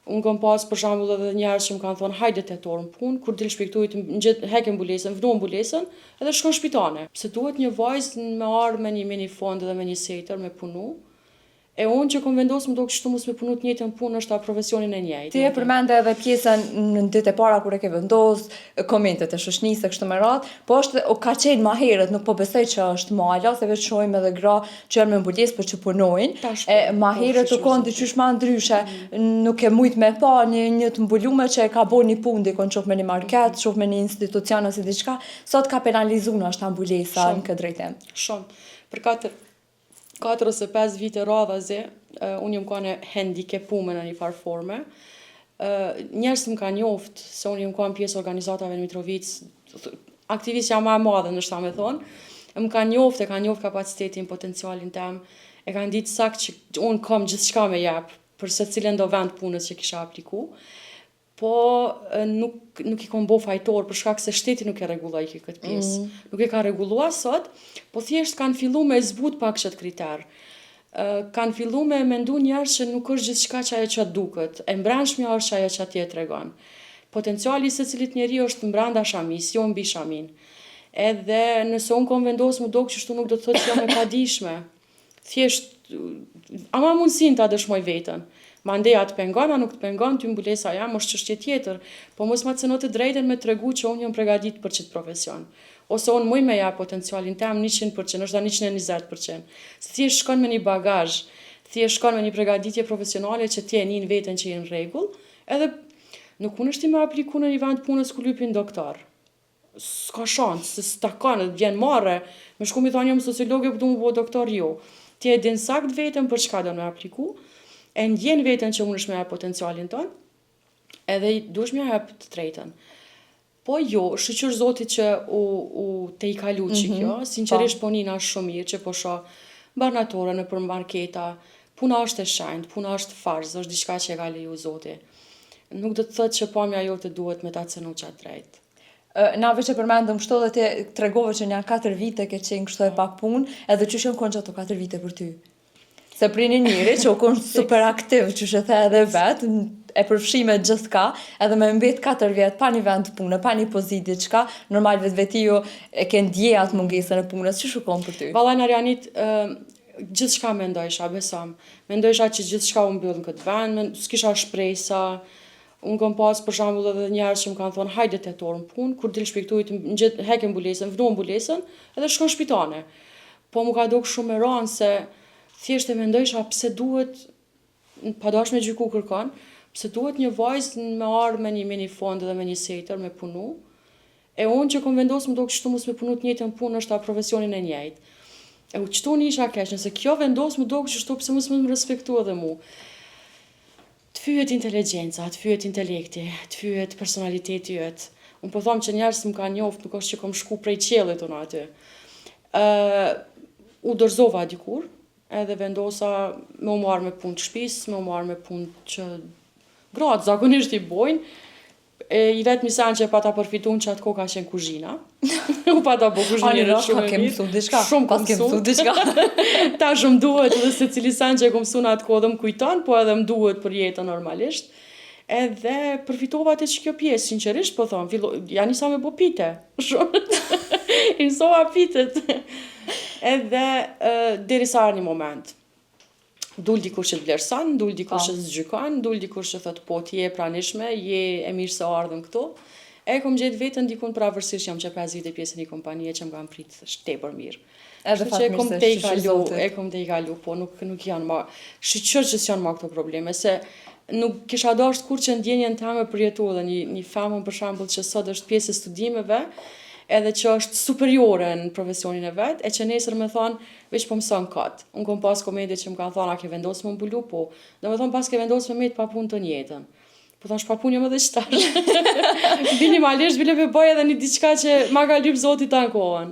Unë kam pas për shembull edhe njerëz që më kanë thonë hajde tetor në punë, kur dil shpejtoj hek ambulesën, vnu ambulesën, edhe shkon shpitane. Se duhet një vajzë me ardhë me një fond dhe me një setër, me punu. E unë që kom vendosur më do kështu mos me punu të njëjtën punë është ta profesionin e njëjtë. Ti e përmende edhe pjesën në ditë e para kur e ke vendos, komentet e shoqënisë kështu me radhë, po është ka qenë më herët, nuk po besoj që është mala, se vetë shohim edhe gra që janë me mbulesë por që punojnë. Më herët u kon diçysh më ndryshe, nuk e mujt me pa një të mbulume që e ka bërë një punë dikon qof me një market, qof me një institucion ose diçka, sot ka penalizuar është ambulesa në këtë drejtim. Shumë. Për 4 ose 5 vite radhazi, unë jam kanë handikepume në një farë forme. Njerëz më kanë njoftë se unë jam kanë pjesë organizatave në Mitrovic, aktivistja më e madhe ndoshta më thonë. Më kanë njoftë, kanë njoftë kapacitetin, potencialin tim. E kanë ditë saktë që unë kam gjithçka me jap për secilën do vend punës që kisha apliku. Po nuk i kom bo fajtor për shkak se shteti nuk e rregulloi këtë pjesë. Nuk e ka rregulluar sot, po thjesht kanë filluar me zbut pak këtë kriter. Kanë filluar me mendu njerëz që nuk është gjithçka që ajo që duket. E mbrëmshmja është ajo që atje tregon. Potenciali i secilit njeriu është brenda shamis, jo mbi shamin. Edhe nëse unë kom vendosur më dok kështu nuk do të thotë që jam e padijshme. Thjesht ama mundsinë ta dëshmoj veten. Mandej atë pengon, a nuk të pengon, ty mbulesa jam, është çështje tjetër, po mos ma cëno të drejten me tregu që unë jam përgatitur për çit profesion. Ose unë muj me ja potencialin tim 100%, është 120%. Se thjesht shkon me një bagazh, thjesht shkon me një përgatitje profesionale që ti e nin veten që je në rregull, edhe nuk mund është ti me apliku në një vend punës ku lypin doktor. S'ka shans, se s'ta kanë, vjen marre, me shku mi thonë jam sociologe, po du më bo doktor, jo. Ti e din sakt veten për çka do me apliku, e ndjen veten që unë është me potencialin tonë, edhe duhesh me jap të drejtën. Po jo, shqyr Zotit që u te i kalu që kjo, sinqerisht po nina është shumë mirë që po shoh barnatore nëpër marketa, puna është e shenjtë, puna është farz, është diçka që e ka leju Zoti. Nuk do të thotë që pamja jote duhet me ta cënu qatë drejt. Na veç e përmendëm kështu dhe ti tregove që janë 4 vite ke qenë kështu e pa punë, edhe çu shon kon ato 4 vite për ty. Se për një njëri që u konë super aktiv, që shë the edhe vetë, e përfshime gjithka, edhe me mbet 4 vjetë pa një vend punë, pa një pozitë diçka, normal vetë ju e ke ndje atë mungesën e punës, që shukon për ty? Vallaj Narjanit, gjithçka mendojsha, besom. Mendojsha që gjithçka u mbyll në këtë vend, s'kisha shpresa. Unë kam pas për shembull edhe njerëz që më kanë thonë hajde tetor në punë, kur dil shpejtoj hek ambulesën, vnu ambulesën, edhe shkon shpitane. Po më ka dok shumë e rëndë se thjesht e mendojsha pse duhet, pa dash me gjyku kërkon, pse duhet një vajzë me ardhë me një fond dhe me një setër, me punu, e unë që kom vendosur më do kështu mos me punu të njëjtën punë është ta profesionin e njëjtë. E u qëtu një isha keq, nëse kjo vendos më do kështu pse mos më respektu edhe mu. Të fyet inteligjenca, të fyet intelekti, të fyet personaliteti jëtë. Unë po thomë që njerëz më kanë njoftë, nuk është që kom shku prej qiellit unë aty. U dorëzova dikur, edhe vendosa me u marrë me punë të shtëpisë, me u marrë me punë që gratë zakonisht i bojnë. I vetë misan që e pa ta përfitun që atë ko ka qenë kuzhina. U pa ta bo kuzhinire shumë e mirë. Shumë kom mësu. Ta shumë duhet edhe se cili sen që e kom mësu në atë ko dhe më kujton, po edhe më duhet për jetën normalisht. Edhe përfitova të që kjo pjesë, sinqerisht, po thonë, ja nisa me bo pite. Shumë. I nësova pitet. Edhe deri sa një moment. Dul dikur që të vlerëson, dul dikur që të zgjykon, dul dikur që thot po ti je pranishme, je e mirë se ardhëm këtu. E kom gjetë vetën dikun pavarësisht jam që 5 vite pjesë një kompanie që më kam prit tepër mirë. Edhe fatmirësisht e kom te i kalu, po nuk janë ma, shiqër që s'janë ma këto probleme, se nuk kisha dasht kur që ndjenjen teme për jetu dhe një femën për shembull që sot është pjesë e studimeve, edhe që është superiore në profesionin e vetë, e që nesër me thonë, veç po mëson katë. Unë kom pas komedi që më kanë thonë, a ke vendosë më mbulu, po, dhe me thonë pas ke vendosë me metë pa punë të njetën. Po thash pa punë jam edhe qëtar. Minimalisht, bile me bëj edhe një diçka që ma ka lyp Zotit ta në kohën.